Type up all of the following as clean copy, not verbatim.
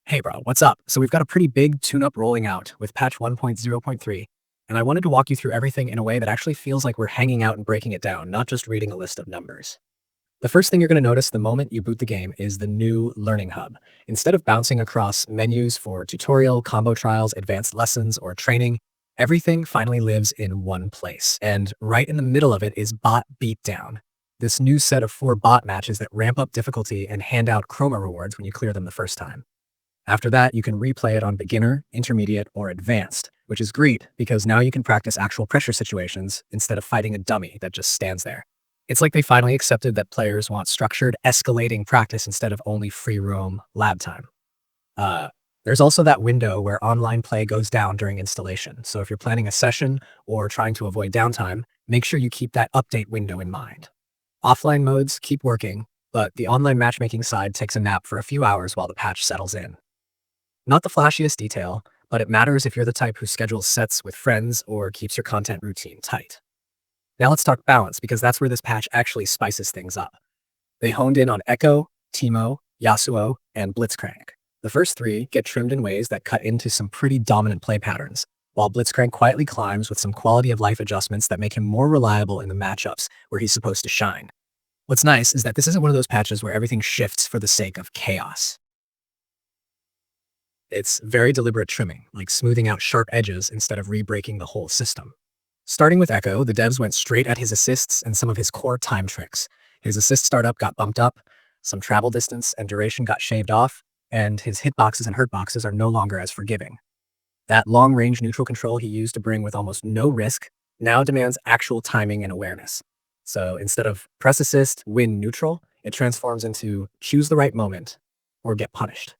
Hey bro, what's up? So we've got a pretty big tune-up rolling out with patch 1.0.3, and I wanted to walk you through everything in a way that actually feels like we're hanging out and breaking it down, not just reading a list of numbers. The first thing you're going to notice the moment you boot the game is the new Learning Hub. Instead of bouncing across menus for tutorial, combo trials, advanced lessons, or training, everything finally lives in one place. And right in the middle of it is Bot Beatdown, this new set of 4 bot matches that ramp up difficulty and hand out chroma rewards when you clear them the first time. After that, you can replay it on beginner, intermediate, or advanced, which is great because now you can practice actual pressure situations instead of fighting a dummy that just stands there. It's like they finally accepted that players want structured, escalating practice instead of only free roam lab time. There's also that window where online play goes down during installation. So if you're planning a session or trying to avoid downtime, make sure you keep that update window in mind. Offline modes keep working, but the online matchmaking side takes a nap for a few hours while the patch settles in. Not the flashiest detail, but it matters if you're the type who schedules sets with friends or keeps your content routine tight. Now let's talk balance, because that's where this patch actually spices things up. They honed in on Ekko, Teemo, Yasuo, and Blitzcrank. The first 3 get trimmed in ways that cut into some pretty dominant play patterns, while Blitzcrank quietly climbs with some quality of life adjustments that make him more reliable in the matchups where he's supposed to shine. What's nice is that this isn't one of those patches where everything shifts for the sake of chaos. It's very deliberate trimming, like smoothing out sharp edges instead of re-breaking the whole system. Starting with Ekko, the devs went straight at his assists and some of his core time tricks. His assist startup got bumped up, some travel distance and duration got shaved off, and his hitboxes and hurtboxes are no longer as forgiving. That long-range neutral control he used to bring with almost no risk now demands actual timing and awareness. So instead of press assist, win neutral, it transforms into choose the right moment or get punished.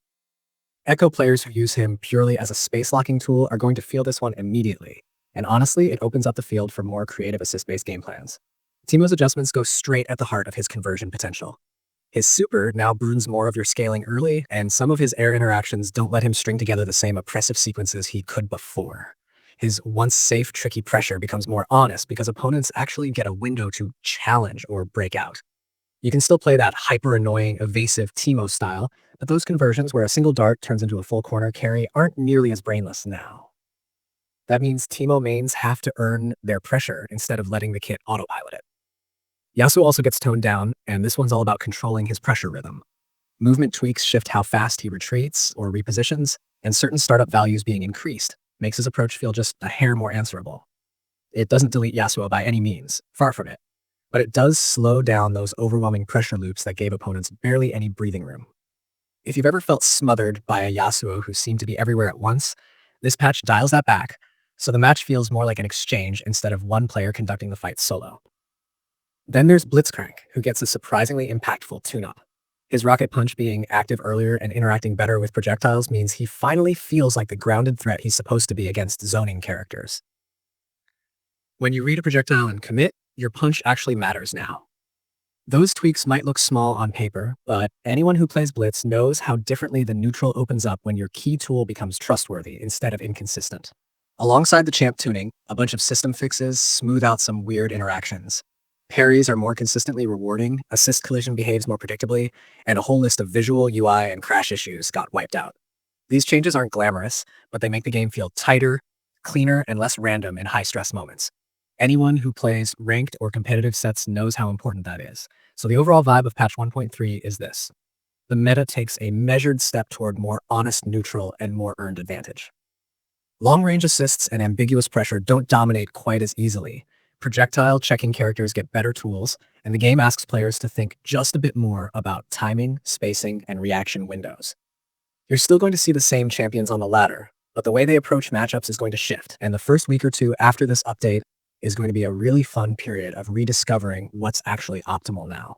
Ekko players who use him purely as a space-locking tool are going to feel this one immediately, and honestly, it opens up the field for more creative assist-based game plans. Teemo's adjustments go straight at the heart of his conversion potential. His super now burns more of your scaling early, and some of his air interactions don't let him string together the same oppressive sequences he could before. His once safe, tricky pressure becomes more honest because opponents actually get a window to challenge or break out. You can still play that hyper-annoying, evasive Teemo style, but those conversions where a single dart turns into a full corner carry aren't nearly as brainless now. That means Teemo mains have to earn their pressure instead of letting the kit autopilot it. Yasuo also gets toned down, and this one's all about controlling his pressure rhythm. Movement tweaks shift how fast he retreats or repositions, and certain startup values being increased makes his approach feel just a hair more answerable. It doesn't delete Yasuo by any means, far from it, but it does slow down those overwhelming pressure loops that gave opponents barely any breathing room. If you've ever felt smothered by a Yasuo who seemed to be everywhere at once, this patch dials that back, so the match feels more like an exchange instead of one player conducting the fight solo. Then there's Blitzcrank, who gets a surprisingly impactful tune-up. His rocket punch being active earlier and interacting better with projectiles means he finally feels like the grounded threat he's supposed to be against zoning characters. When you read a projectile and commit, your punch actually matters now. Those tweaks might look small on paper, but anyone who plays Blitz knows how differently the neutral opens up when your key tool becomes trustworthy instead of inconsistent. Alongside the champ tuning, a bunch of system fixes smooth out some weird interactions. Parries are more consistently rewarding, assist collision behaves more predictably, and a whole list of visual, UI, and crash issues got wiped out. These changes aren't glamorous, but they make the game feel tighter, cleaner, and less random in high-stress moments. Anyone who plays ranked or competitive sets knows how important that is. So the overall vibe of patch 1.3 is this. The meta takes a measured step toward more honest neutral and more earned advantage. Long-range assists and ambiguous pressure don't dominate quite as easily. Projectile checking characters get better tools, and the game asks players to think just a bit more about timing, spacing, and reaction windows. You're still going to see the same champions on the ladder, but the way they approach matchups is going to shift, and the first week or two after this update is going to be a really fun period of rediscovering what's actually optimal now.